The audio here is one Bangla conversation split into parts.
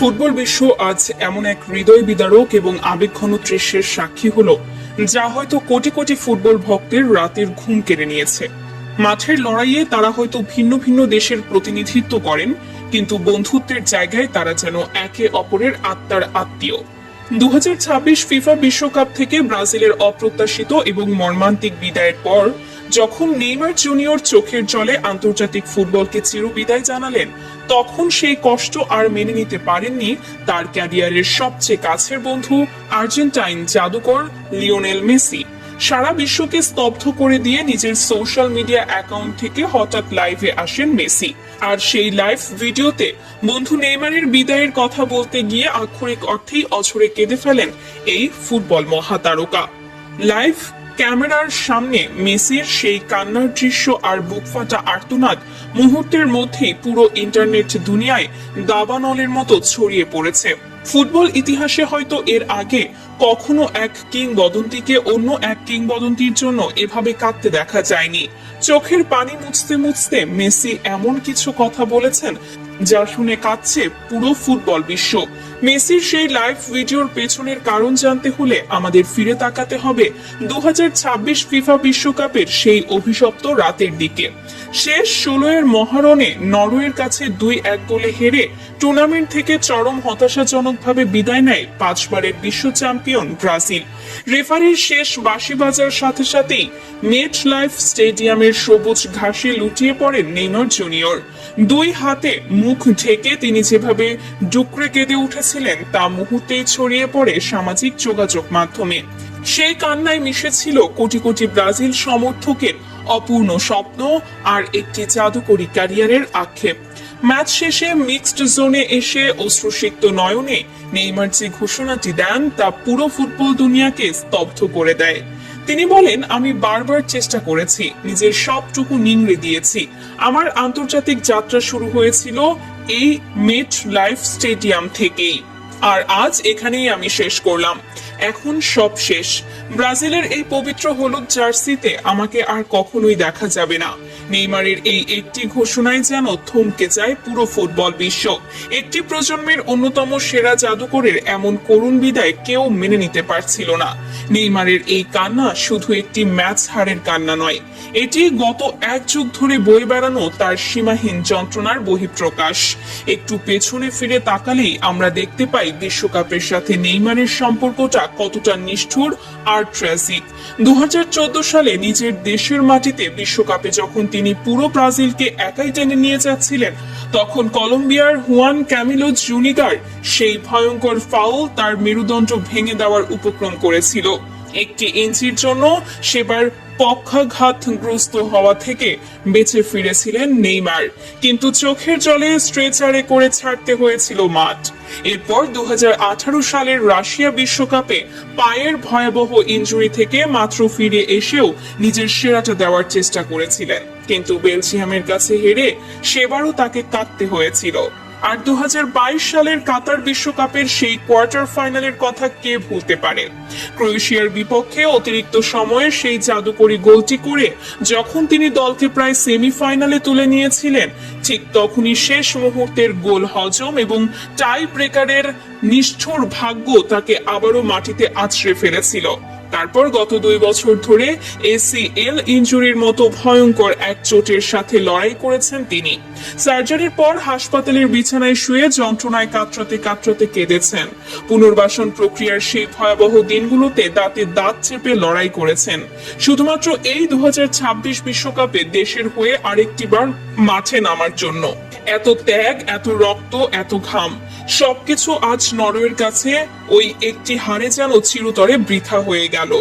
ফুটবল বিশ্ব আজ এমন এক হৃদয় বিদারক এবং আবেগঘন দৃশ্যের সাক্ষী হলো, যা হয়তো কোটি কোটি ফুটবল ভক্তের রাতের ঘুম কেড়ে নিয়েছে। মাঠের লড়াইয়ে তারা হয়তো ভিন্ন ভিন্ন দেশের প্রতিনিধিত্ব করেন, কিন্তু বন্ধুত্বের জায়গায় তারা যেন একে অপরের আত্মার আত্মীয়। 2026 ফিফা বিশ্বকাপ থেকে ব্রাজিলের অপ্রত্যাশিত এবং মর্মান্তিক বিদায়ের পর যখন নেইমার জুনিয়র চোখের জলে আন্তর্জাতিক ফুটবলকে চিরবিদায় জানালেন, তখন সেই কষ্ট আর মেনে নিতে পারেননি তার ক্যারিয়ারের সবচেয়ে কাছের বন্ধু আর্জেন্টাইন জাদুকর লিওনেল মেসি। সারা বিশ্বকে স্তব্ধ করে দিয়ে নিজের সোশ্যাল মিডিয়া অ্যাকাউন্ট থেকে হঠাৎ লাইভে আসেন মেসি, আর সেই লাইভ ভিডিওতে বন্ধু নেইমারের বিদায়ের কথা বলতে গিয়ে আক্ষরিক অর্থেই অঝরে কেঁদে ফেলেন এই ফুটবল মহাতারকা। লাইভ ক্যামেরার সামনে মেসির সেই কান্নার দৃশ্য আর বুকফাটা আর্তনাদ মুহূর্তের মধ্যেই পুরো ইন্টারনেট দুনিয়ায় দাবানলের মতো ছড়িয়ে পড়েছে। ফুটবল ইতিহাসে হয়তো এর আগে কখনো এক কিংবদন্তিকে অন্য এক কিংবদন্তির জন্য এভাবে কাঁদতে দেখা যায়নি। চোখের পানি মুছতে মুছতে মেসি এমন কিছু কথা বলেছেন যা শুনে কাঁদছে পুরো ফুটবল বিশ্ব। মেসির সেই লাইভ ভিডিওর পেছনের কারণ জানতে হলে আমাদের ফিরে তাকাতে হবে 2026 ফিফা বিশ্বকাপের সেই অভিশপ্ত রাতের দিকে। শেষ 16 মহারণে নরওয়ের কাছে 2-1 গোলে হেরে টুর্নামেন্ট থেকে চরম হতাশাজনকভাবে বিদায় নেয় 5 বারের বিশ্ব চ্যাম্পিয়ন ব্রাজিল। রেফারির শেষ বাঁশি বাজার সাথে সাথেই মেট লাইফ স্টেডিয়ামের সবুজ ঘাসে লুটিয়ে পড়েন নেইমার জুনিয়র। 2 হাতে মুখ ঢেকে তিনি যেভাবে ডুকরে কেঁদে উঠেছিলেন তা মুহূর্তেই ছড়িয়ে পড়ে সামাজিক যোগাযোগ মাধ্যমে। সেই কান্নায় মিশেছিল কোটি কোটি ব্রাজিল সমর্থকের অপূর্ণ স্বপ্ন আর একটি জাদুকরী ক্যারিয়ারের আক্ষেপ। ম্যাচ শেষে মিক্সড জোনে এসে অশ্রুসিক্ত নয়নে নেইমার যে ঘোষণাটি দেন তা পুরো ফুটবল দুনিয়াকে স্তব্ধ করে দেয়। তিনি বলেন, আমি বারবার চেষ্টা করেছি, নিজের সবটুকু নিংড়ে দিয়েছি। আমার আন্তর্জাতিক যাত্রা শুরু হয়েছিল এই মেট লাইফ স্টেডিয়াম থেকেই, আর আজ এখানেই আমি শেষ করলাম। এখন সব শেষ। ব্রাজিলের এই পবিত্র হলুদ জার্সিতে আমাকে আর কখনোই দেখা যাবে না। নেইমারের এই একটি ঘোষণায় যেন থমকে যায় পুরো ফুটবল বিশ্ব। একটি প্রজন্মের অন্যতম সেরা জাদুকরের এমন করুণ বিদায় কেউ মেনে নিতে পারছিল না। নেইমারের এই কান্না শুধু একটি ম্যাচ হারের কান্না নয়, এটি গত 1 যুগ ধরে বয়ে বেড়ানো তার সীমাহীন যন্ত্রণার বহিঃপ্রকাশ। একটু পেছনে ফিরে তাকালেই আমরা দেখতে পাই বিশ্বকাপের সাথে নেইমারের সম্পর্কটা কতটা নিষ্ঠুর আর ট্র্যাজিক। 2014 সালে নিজের দেশের মাটিতে বিশ্বকাপে যখন তিনি পুরো ব্রাজিলকে একাই টেনে নিয়ে যাচ্ছিলেন, তখন কলম্বিয়ার হুয়ান ক্যামিলো জুনিগার সেই ভয়ঙ্কর ফাউল তার মেরুদণ্ড ভেঙে দেওয়ার উপক্রম করেছিল। 1 ইঞ্চির জন্য সেবার পক্ষাঘাতগ্রস্ত হওয়া থেকে বেঁচে ফিরেছিলেন নেইমার, কিন্তু চোখের জলে স্ট্রেচারে করে ছাড়তে হয়েছিল মাঠ। এরপর 2018 সালের রাশিয়া বিশ্বকাপে পায়ের ভয়াবহ ইনজুরি থেকে মাত্র ফিরে এসেও নিজের সেরাটা দেওয়ার চেষ্টা করেছিলেন, কিন্তু বেলজিয়ামের কাছে হেরে সেবারও তাকে কাঁদতে হয়েছিল। আর 2022 সালের কাতার বিশ্বকাপের সেই কোয়ার্টার ফাইনালের কথা কে ভুলতে পারে? ক্রোয়েশিয়ার বিপক্ষে অতিরিক্ত সময়ে সেই জাদুকরী গোলটি করে যখন তিনি দলকে প্রায় সেমিফাইনালে তুলে নিয়েছিলেন, ঠিক তখনই শেষ মুহূর্তের গোল হজম এবং টাই ব্রেকারের নিষ্ঠুর ভাগ্য তাকে আবারও মাটিতে আছড়ে ফেলেছিল। তারপর গত 2 বছর ধরে ACL ইনজুরির মতো ভয়ঙ্কর এক চোটের সাথে লড়াই করেছেন তিনি। সার্জারির পর হাসপাতালের বিছানায় শুয়ে যন্ত্রণায় কাতরাতে কাতরাতে কেঁদেছেন। পুনর্বাসন প্রক্রিয়ার সেই ভয়াবহ দিনগুলোতে দাঁতে দাঁত চেপে লড়াই করেছেন, শুধুমাত্র এই 2026 বিশ্বকাপে দেশের হয়ে আরেকটিবার মাঠে নামার জন্য। এত ত্যাগ, এত রক্ত, এত ঘাম, সবকিছু আজ নরওয়ের কাছে ওই একটি হারে যেন চিরতরে বৃথা হয়ে গেল।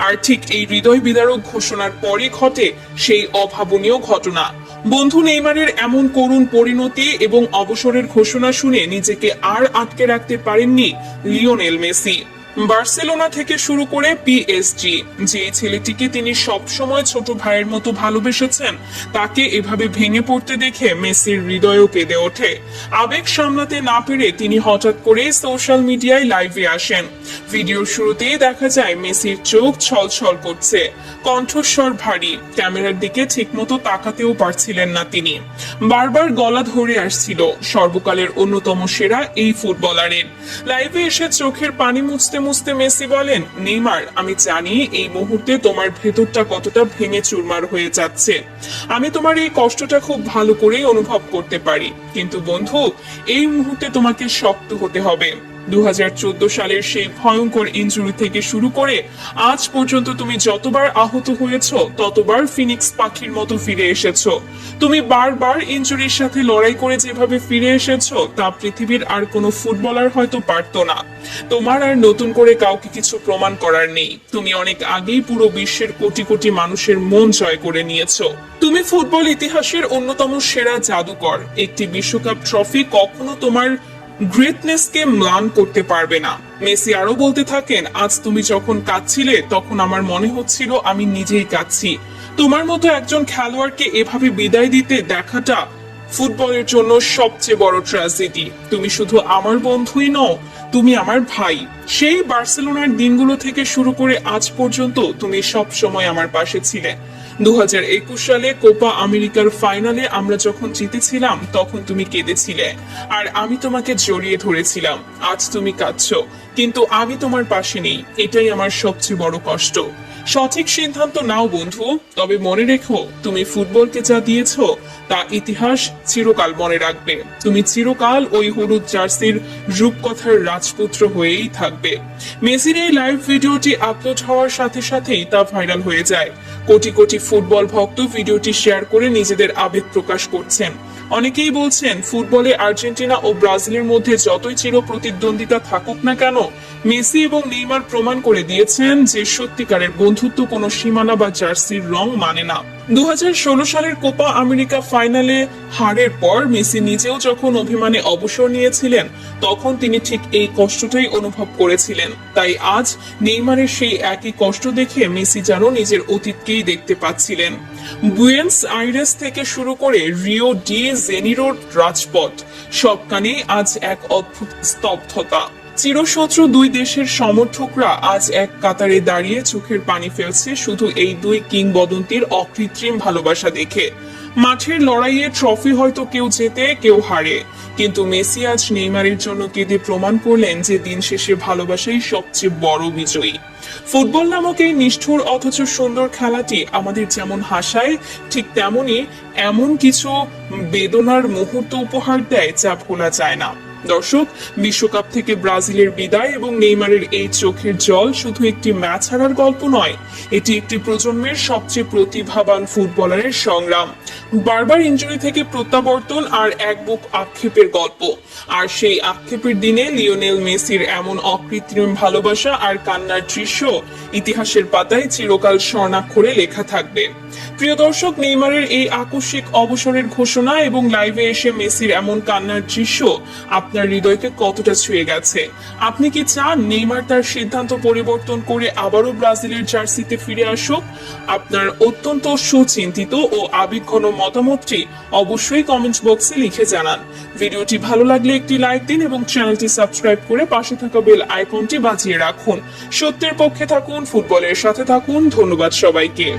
আর ঠিক এই হৃদয় বিদারক ঘোষণার পরই ঘটে সেই অভাবনীয় ঘটনা। বন্ধু নেইমারের এমন করুণ পরিণতি এবং অবসরের ঘোষণা শুনে নিজেকে আর আটকে রাখতে পারেননি লিওনেল মেসি। বার্সেলোনা থেকে শুরু করে পিএসজি, যে ছেলেটিকে তিনি সব সময় ছোট ভাইয়ের মতো ভালোবেসেছেন, তাকে এভাবে ভেঙে পড়তে দেখে মেসির হৃদয়ও কেঁদে ওঠে। আবেগ সামলাতে না পেরে তিনি হঠাৎ করে সোশ্যাল মিডিয়ায় লাইভে আসেন। ভিডিওর শুরুতেই দেখা যায় মেসির চোখ ছলছল করছে, কণ্ঠস্বর ভারী, ক্যামেরার দিকে ঠিকমতো তাকাতেও পারছিলেন না তিনি। বারবার গলা ধরে আসছিল সর্বকালের অন্যতম সেরা এই ফুটবলারের। লাইভে এসে চোখের পানি মুছতে মুছতে মেসি বলেন, নেইমার, আমি জানি এই মুহূর্তে তোমার ভেতরটা কতটা ভেঙে চুরমার হয়ে যাচ্ছে। আমি তোমার এই কষ্টটা খুব ভালো করেই অনুভব করতে পারি, কিন্তু বন্ধু, এই মুহূর্তে তোমাকে শক্ত হতে হবে। 2014 সালের সেই ভয়ঙ্কর ইনজুরি থেকে শুরু করে আজ পর্যন্ত তুমি যতবার আহত হয়েছো ততবার ফিনিক্স পাখির মতো ফিরে এসেছো। তুমি বারবার ইনজুরির সাথে লড়াই করে যেভাবে ফিরে এসেছো তা পৃথিবীর আর কোনো ফুটবলার হয়তো পারতো না। তোমার আর নতুন করে কাউকে কিছু প্রমাণ করার নেই। তুমি অনেক আগেই পুরো বিশ্বের কোটি কোটি মানুষের মন জয় করে নিয়েছো। তুমি ফুটবল ইতিহাসের অন্যতম সেরা জাদুকর। একটি বিশ্বকাপ ট্রফি কখনো তোমার গ্রেটনেসকে ম্লান করতে পারবে না। মেসি আরো বলতে থাকেন, আজ তুমি যখন কাঁদছিলে তখন আমার মনে হচ্ছিল আমি নিজেই কাঁদছি। তোমার মতো একজন খেলোয়াড়কে এভাবে বিদায় দিতে দেখাটা ফুটবলের জন্য সবচেয়ে বড় ট্র্যাজেডি। তুমি শুধু আমার বন্ধুই নও, তুমি আমার ভাই। সেই বার্সেলোনার দিনগুলো থেকে শুরু করে আজ পর্যন্ত তুমি সব সময় আমার পাশে ছিলে। 2021 সালে কোপা আমেরিকার ফাইনালে আমরা যখন জিতেছিলাম তখন তুমি কেঁদেছিলে, আর আমি তোমাকে জড়িয়ে ধরেছিলাম। আজ তুমি কাঁদছো, কিন্তু আমি তোমার পাশে নেই। এটাই আমার সবচেয়ে বড় কষ্ট। সঠিক সিদ্ধান্ত নাও বন্ধু, তবে মনে রেখো, তুমি ফুটবলকে যা দিয়েছো তা ইতিহাস চিরকাল মনে রাখবে। তুমি চিরকাল ওই হলুদ জার্সির রূপকথার রাজপুত্র হয়েই থাকবে। মেসির এই লাইভ ভিডিওটি আপলোড হওয়ার সাথে সাথেই তা ভাইরাল হয়ে যায়। কোটি কোটি ফুটবল ভক্ত ভিডিওটি শেয়ার করে নিজেদের আবেগ প্রকাশ করছেন। অনেকেই বলছেন, ফুটবলে আর্জেন্টিনা ও ব্রাজিলের মধ্যে যতই চির প্রতিদ্বন্দ্বিতা থাকুক না কেন, মেসি এবং নেইমার প্রমাণ করে দিয়েছেন যে সত্যিকারের বন্ধুত্ব কোনো সীমানা বা জার্সির রং মানে না। 2016 সালের কোপা আমেরিকা ফাইনালে হারের পর মেসি নিজেও যখন অভিমানে অবসর নিয়েছিলেন তখন তিনি ঠিক এই কষ্টটাই অনুভব করেছিলেন। তাই আজ নেইমারের সেই একই কষ্ট দেখে মেসি যেন নিজের অতীতকেই দেখতে পাচ্ছিলেন। বুয়েন্স আইরেস থেকে শুরু করে রিও ডি জেনিরোর রাজপথ, সবখানেই আজ এক অদ্ভুত স্তব্ধতা। চিরশত্রু দুই দেশের সমর্থকরা আজ এক কাতারে দাঁড়িয়ে চোখের পানি ফেলছে শুধু এই দুই কিংবদন্তির অকৃত্রিম ভালোবাসা দেখে। মাঠের লড়াইয়ে ট্রফি হয়তো কেউ জেতে কেউ হারে, কিন্তু মেসি আজ নেইমারের জন্য কেঁদে প্রমাণ করলেন যে দিন শেষে ভালোবাসাই সবচেয়ে বড় বিজয়ী। ফুটবল নামক এই নিষ্ঠুর অথচ সুন্দর খেলাটি আমাদের যেমন হাসায়, ঠিক তেমনি এমন কিছু বেদনার মুহূর্ত উপহার দেয় যা ভোলা যায় না। দর্শক, বিশ্বকাপ থেকে ব্রাজিলের বিদায় এবং নেইমারের এই চোখের জল শুধু একটি ম্যাচ হারার গল্প নয়, এটি একটি প্রজন্মের সবচেয়ে প্রতিভাবান ফুটবলারের সংগ্রাম, বারবার ইনজুরি থেকে প্রত্যাবর্তন আর এক বুক আক্ষেপের গল্প। আর সেই আক্ষেপের দিনে লিওনেল মেসির এমন অকৃত্রিম ভালোবাসা আর কান্নার দৃশ্য ইতিহাসের পাতায় চিরকাল স্বর্ণাক্ষরে লেখা থাকবে। প্রিয় দর্শক, নেইমারের এই আকস্মিক অবসরের ঘোষণা এবং লাইভে এসে মেসির এমন কান্নার দৃশ্য আপনার হৃদয়কে কতটা ছুঁয়ে গেছে? আপনি কি চান নেইমার তার সিদ্ধান্ত পরিবর্তন করে আবারও ব্রাজিলের জার্সিতে ফিরে আসুক? আপনার অত্যন্ত সুচিন্তিত ও আবেগঘন মতামতটি অবশ্যই কমেন্ট বক্সে লিখে জানান। ভিডিওটি ভালো লাগলে একটি লাইক দিন এবং চ্যানেলটি সাবস্ক্রাইব করে পাশে থাকা বেল আইকনটি বাজিয়ে রাখুন। সত্যের পক্ষে থাকুন, ফুটবলের সাথে থাকুন। ধন্যবাদ সবাইকে।